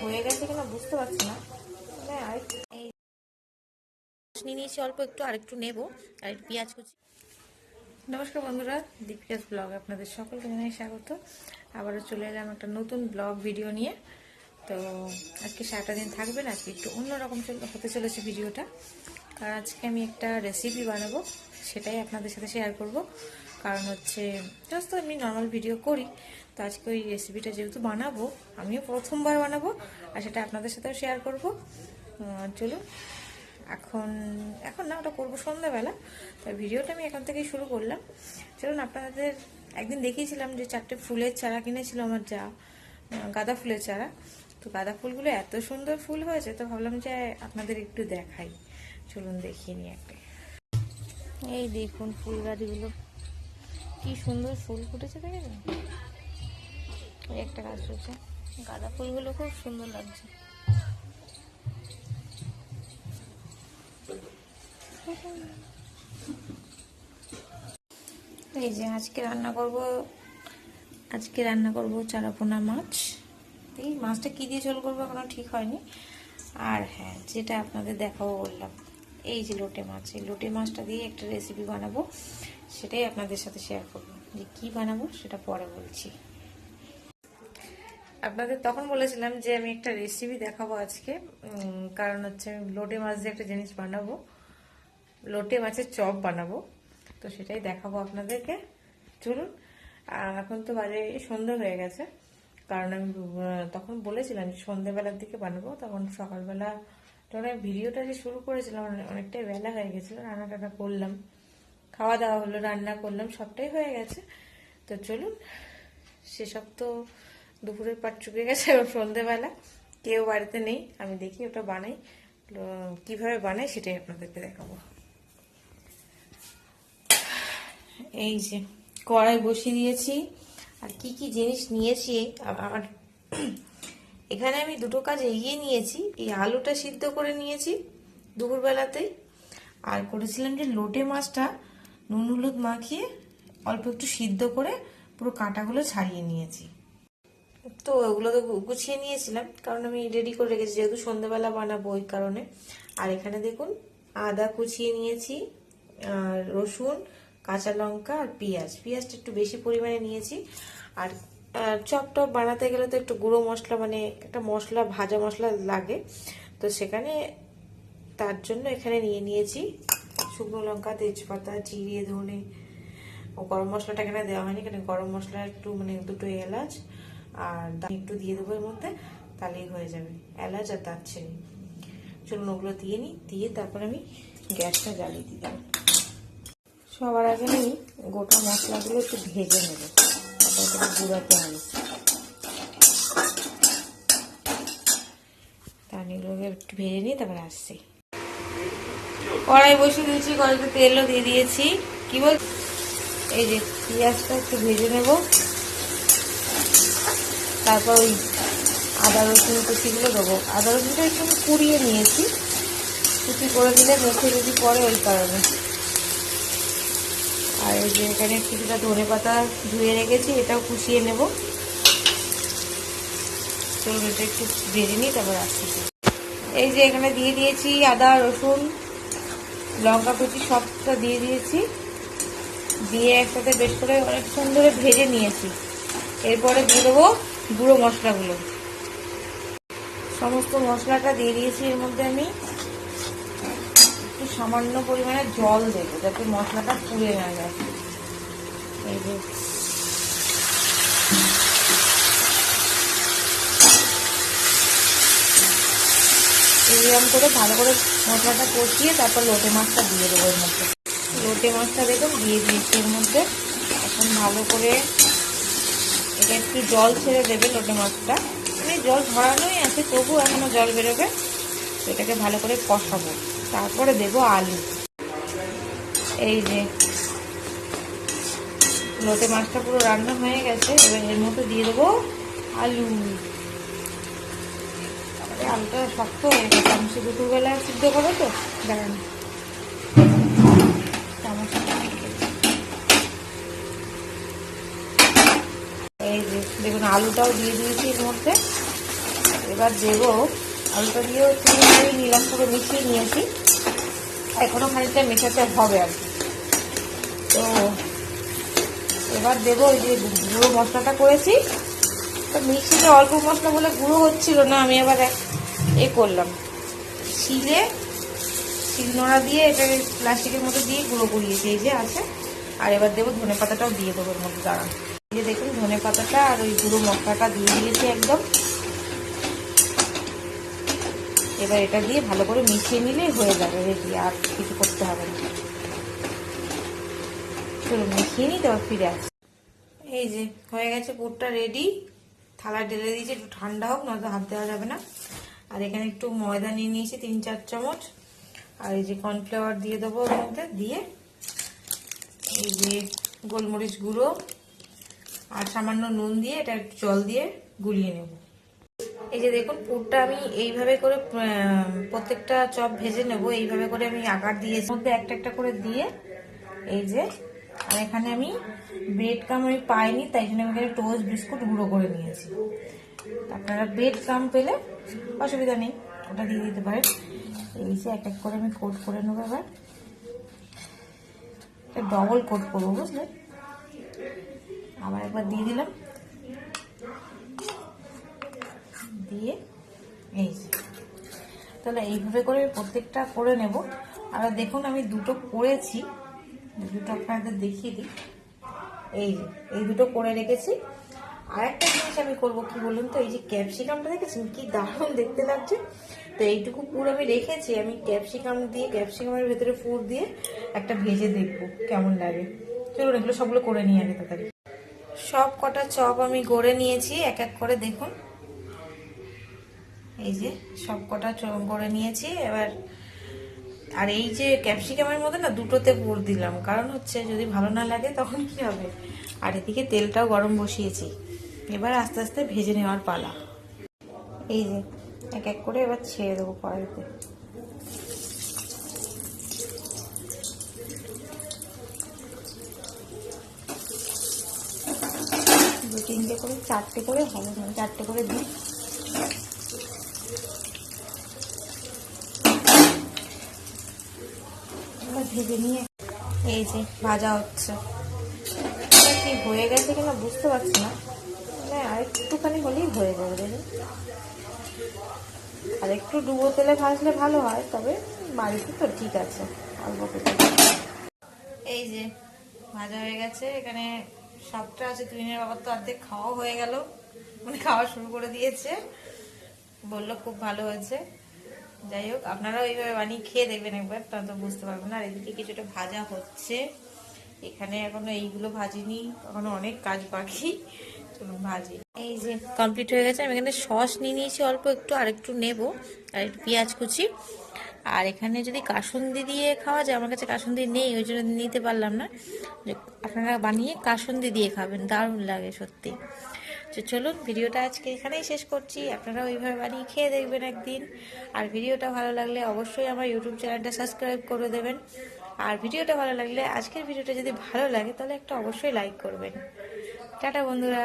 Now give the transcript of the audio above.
হয়ে গেছে কিনা বুঝতে পারছি না। এই নিয়ে নিয়েছি অল্প একটু, আর একটু নেবো, আর পেঁয়াজ কুচি। নমস্কার বন্ধুরা, দীপিকাস ব্লগ আপনাদের সকলকে জানাই স্বাগত। আবারও চলে এলাম একটা নতুন ব্লগ ভিডিও নিয়ে। তো আজকে সারাটা দিন থাকবেন, আজকে একটু অন্যরকম হতে চলেছে ভিডিওটা। কারণ আজকে আমি একটা রেসিপি বানাবো, সেটাই আপনাদের সাথে শেয়ার করব। কারণ হচ্ছে জাস্ট আমি নর্মাল ভিডিও করি, তো আজকে ওই রেসিপিটা যেহেতু বানাবো, আমিও প্রথমবার বানাবো, আর সেটা আপনাদের সাথেও শেয়ার করব। চলুন, এখন না, ওটা করবো সন্ধ্যাবেলা। তাই ভিডিওটা আমি এখান থেকেই শুরু করলাম। চলুন, আপনাদের একদিন দেখিয়েছিলাম যে 4টে ফুলের চারা কিনেছিল আমার যা, গাঁদা ফুলের চারা। তো গাঁদা ফুলগুলো এত সুন্দর ফুল হয়েছে, তো ভাবলাম যে আপনাদের একটু দেখাই। চলুন দেখিয়ে নিই একটা। এই দেখুন ফুল গাছগুলো কি সুন্দর ফুল ফুটেছে, দেখেছেন? এই একটা গাছ রয়েছে, গাঁদা ফুলগুলো খুব সুন্দর লাগছে। এই যে আজকে রান্না করব চারাপোনা মাছ। এই মাছটা কি দিয়ে ঝোল করবো এখনো ঠিক হয়নি। আর হ্যাঁ, যেটা আপনাদের দেখাবো বললাম, এই যে লোটে মাছ, এই লোটে মাছটা দিয়ে একটা রেসিপি বানাবো, সেটাই আপনাদের সাথে শেয়ার করবো। যে কি বানাবো সেটা পরে বলছি। আপনাদের তখন বলেছিলাম যে আমি একটা রেসিপি দেখাবো আজকে, কারণ হচ্ছে লোটে মাছ দিয়ে একটা জিনিস বানাবো, লোটে মাছের চপ বানাবো। তো সেটাই দেখাবো আপনাদেরকে। চলুন, এখন তো বাজে সন্ধ্যা হয়ে গেছে, কারণ আমি তখন বলেছিলাম যে সন্ধ্যাবেলার দিকে বানাবো। তখন সকালবেলা যখন আমি ভিডিওটা যে শুরু করেছিলাম অনেকটাই বেলা হয়ে গেছিলো, রান্না টান্না করলাম, খাওয়া দাওয়া হলো, রান্না করলাম, সবটাই হয়ে গেছে। তো চলুন, সেসব তো দুপুরের পাট চুকে গেছে, সন্ধ্যেবেলা কেউ বাড়িতে নেই, আমি দেখি ওটা বানাই, কিভাবে বানাই সেটাই আপনাদেরকে দেখাবো। এই যে কড়াই বসিয়ে দিয়েছি, আর কি কি জিনিস নিয়েছি আমার এখানে আমি দুটো কাজ এগিয়ে নিয়েছি। এই আলুটা সিদ্ধ করে নিয়েছি দুপুরবেলাতেই, আর করেছিলাম যে লোটে মাছটা নুন হলুদ মাখিয়ে অল্প একটু সিদ্ধ করে পুরো কাঁটাগুলো ছাড়িয়ে নিয়েছি। তো ওগুলো তো গুছিয়ে নিয়েছিলাম, কারণ আমি রেডি করে রেখেছি যেহেতু সন্ধ্যাবেলা বানাবো ওই কারণে। আর এখানে দেখুন আদা কুচিয়ে নিয়েছি, আর রসুন, কাঁচা লঙ্কা আর পেঁয়াজটা একটু বেশি পরিমাণে নিয়েছি। আর চপ টপ বানাতে গেলে তো একটু গুঁড়ো মশলা, মানে একটা মশলা, ভাজা মশলা লাগে, তো সেখানে তার জন্য এখানে নিয়ে নিয়েছি শুকনো লঙ্কা, তেজপাতা, জিরে, ধনে ও গরম মশলাটা এখানে দেওয়া হয়নি, এখানে গরম মশলা একটু, মানে দুটো এলাচ আর একটু দিয়ে দেবো এর মধ্যে, তাহলেই হয়ে যাবে, এলাচ আর দারচিনি। চলুন ওগুলো দিয়ে নিই, দিয়ে তারপর আমি গ্যাসটা জ্বালিয়ে দিয়ে দেবো। সবার আগে আমি গোটা মশলাগুলো একটু ভেজে নেব, তারপর গুঁড়াতে হবে, তাহলে একটু ভেজে নিই, তারপরে আসছি। কড়াই বসিয়ে দিয়েছি, কড়াইতে তেলও দিয়ে দিয়েছি। কি বল, এই যে পেঁয়াজটা একটু ভেজে নেব, তারপর ওই আদা রসুন কুচিগুলো দেবো। আদা রসুনটা একটু কুড়িয়ে নিয়েছি, কুচি করে দিলে মুখে যদি পড়ে ওই কারণে। আর এই যে এখানে কিছুটা ধনে পাতা ধুয়ে রেখেছি, এটাও কুচিয়ে নেব। চলুন এটা একটু ভেজে নিই, তারপর আসছি। এই যে এখানে দিয়ে দিয়েছি আদা রসুন লঙ্কা কুচি, সবটা দিয়ে দিয়েছি, দিয়ে একসাথে বেশ করে অনেকক্ষণ ধরে ভেজে নিয়েছি। এরপরে দিয়ে দেবো গুঁড়ো মশলাগুলো, সমস্ত মশলাটা দিয়ে দিয়েছি। এর মধ্যে আমি একটু সামান্য পরিমাণে জল দেবো, যাতে মশলাটা পুড়ে না যায়। এই যে এরকম করে ভালো করে মশলাটা কষিয়ে তারপর লোটে মাছটা দিয়ে দেবো এর মধ্যে। লোটে মাছটা দেখুন দিয়ে দিয়েছি এর মধ্যে। এখন ভালো করে এটা একটু জল ছেড়ে দেবে লোটে মাছটা, মানে জল ধরানোই আছে, তবু এখনো জল বেরোবে। এটাকে ভালো করে কষাবো, তারপরে দেবো আলু। এই যে লোটে মাছটা পুরো রান্না হয়ে গেছে, এবার এর মধ্যে দিয়ে দেবো আলু। আলুটা শক্ত হয়ে গেছে, আমি শুধু দুপুরবেলা সিদ্ধ করো তো, দাঁড়ান এই যে দেখুন আলুটাও দিয়ে দিয়েছি এর মধ্যে। এবার দেবো, আলুটা দিয়েও চিনি নিলাম, পুরো মিশিয়ে নিয়েছি, এখনো খানিকটা মেশাতে হবে আর কি। তো এবার দেবো ওই যে গুঁড়ো মশলাটা করেছি, তো মিক্সিতে অল্প মশলা বলে গুঁড়ো হচ্ছিল না, আমি আবার করলাম শিলনোড়া দিয়ে এটাকে প্লাস্টিকের মতো দিয়ে গুঁড়ো করিয়েছি, এই যে আছে। আর এবার দেবো ধনে পাতাটাও দিয়ে দেবো এর মধ্যে, দাঁড়ান। এই যে দেখুন ধনে পাতাটা আর ওই গুঁড়ো মশলাটা দিয়ে দিয়েছি একদম। এবার এটা দিয়ে ভালো করে মিশিয়ে নিলেই হয়ে যাবে রেডি, আর কিছু করতে হবে না। চলুন মিশিয়ে নিই, তারপর ফিরে আসি। এই যে হয়ে গেছে পুরটা রেডি, থালা ঢেলে দিয়েছি, একটু ঠান্ডা হোক, নয়তো হাত দেওয়া যাবে না। আর এখানে একটু ময়দা নিয়ে নিয়েছি 3-4 চামচ, আর এই যে কর্নফ্লাওয়ার দিয়ে দেবো ওর মধ্যে, দিয়ে এই যে গোলমরিচ গুঁড়ো আর সামান্য নুন দিয়ে এটা একটু জল দিয়ে গুলিয়ে নেব। এই যে দেখুন পুরটা আমি এইভাবে করে প্রত্যেকটা চপ ভেজে নেব, এইভাবে করে আমি আকার দিয়ে মধ্যে একটা একটা করে দিয়ে, এই যে। আর এখানে আমি ব্রেড ক্রাম্ব আমি পাইনি, তাই জন্য আমি এখানে টোস্ট বিস্কুট গুঁড়ো করে নিয়েছি। আপনারা ব্রেড ক্রাম্ব পেলে অসুবিধা নেই, ওটা দিয়ে দিতে পারেন। এই যে এক এক করে আমি কোট করে নেবো, এবার ডবল কোট করবো, বুঝলেন। আবার একবার দিয়ে দিলাম, দিয়ে এই যে। তাহলে এইভাবে করে প্রত্যেকটা করে নেব। আর দেখুন আমি দুটো করেছি, দুটো আপনাদের দেখিয়ে দিই। এই যে এই দুটো করে রেখেছি। আর একটা জিনিস আমি করবো কি বলুন তো, এই যে ক্যাপসিকামটা দেখেছেন কি দারুণ দেখতে লাগছে। তো এইটুকু পুর আমি রেখেছি, আমি ক্যাপসিকামের ভেতরে পুর দিয়ে একটা ভেজে দেখবো কেমন লাগে। চলুন এগুলো সবগুলো করে নিয়ে আগে তাড়াতাড়ি। সব কটা চপ আমি গড়ে নিয়েছি এক এক করে, দেখুন এই যে সব কটা গড়ে নিয়েছি এবার। আর এই যে ক্যাপসিকামের মধ্যে না দুটোতে পুর দিলাম, কারণ হচ্ছে যদি ভালো না লাগে তখন কি হবে। আর এদিকে তেলটাও গরম বসিয়েছি, এবার আস্তে আস্তে ভেজে নেওয়ার পালা। এই যে এক এক করে এবার ছেড়ে দেবো কড়াইতে। দু তিনটে করে, চারটে করে হবে, মানে চারটে করে দিই। ভেজে নিয়ে এই যে ভাজা হচ্ছে, কি হয়ে গেছে কিনা বুঝতে পারছি না, মানে আর একটুখানি হলেই হয়ে যাবে। দেখুন আর একটু ডুবো তেলে ভাজলে ভালো হয়, তবে বাড়িতে তো ঠিক আছে অল্প তেলে। এই যে ভাজা হয়ে গেছে, এখানে সবটা আছে। তুহিনের বাবার তো অর্ধেক খাওয়া হয়ে গেল, মানে খাওয়া শুরু করে দিয়েছে, বললো খুব ভালো হয়েছে। যাই হোক আপনারাও এইভাবে বানিয়ে খেয়ে দেখবেন একবার, তা তো বুঝতে পারবেন। আর এদিকে কিছুটা ভাজা হচ্ছে, এখানে এখনো এইগুলো ভাজিনি, এখনো অনেক কাজ বাকি, চলুন ভাজি। এই যে কমপ্লিট হয়ে গেছে। আমি এখানে সস নিয়ে নিয়েছি অল্প একটু, আর একটু নেবো, আর একটু পেঁয়াজ কুচি। আর এখানে যদি কাসুন্দি দিয়ে খাওয়া যায়, আমার কাছে কাসুন্দি নেই, ওই জন্য নিতে পারলাম না। আপনারা বানিয়ে কাসুন্দি দিয়ে খাবেন, দারুণ লাগে সত্যি। তো চলুন ভিডিওটা আজকে এখানেই শেষ করছি, আপনারা ওইভাবে বানিয়ে খেয়ে দেখবেন একদিন। আর ভিডিওটা ভালো লাগলে অবশ্যই আমার ইউটিউব চ্যানেলটা সাবস্ক্রাইব করে দেবেন। আর ভিডিওটা ভালো লাগলে, আজকের ভিডিওটা যদি ভালো লাগে তাহলে একটা অবশ্যই লাইক করবেন। টাটা বন্ধুরা।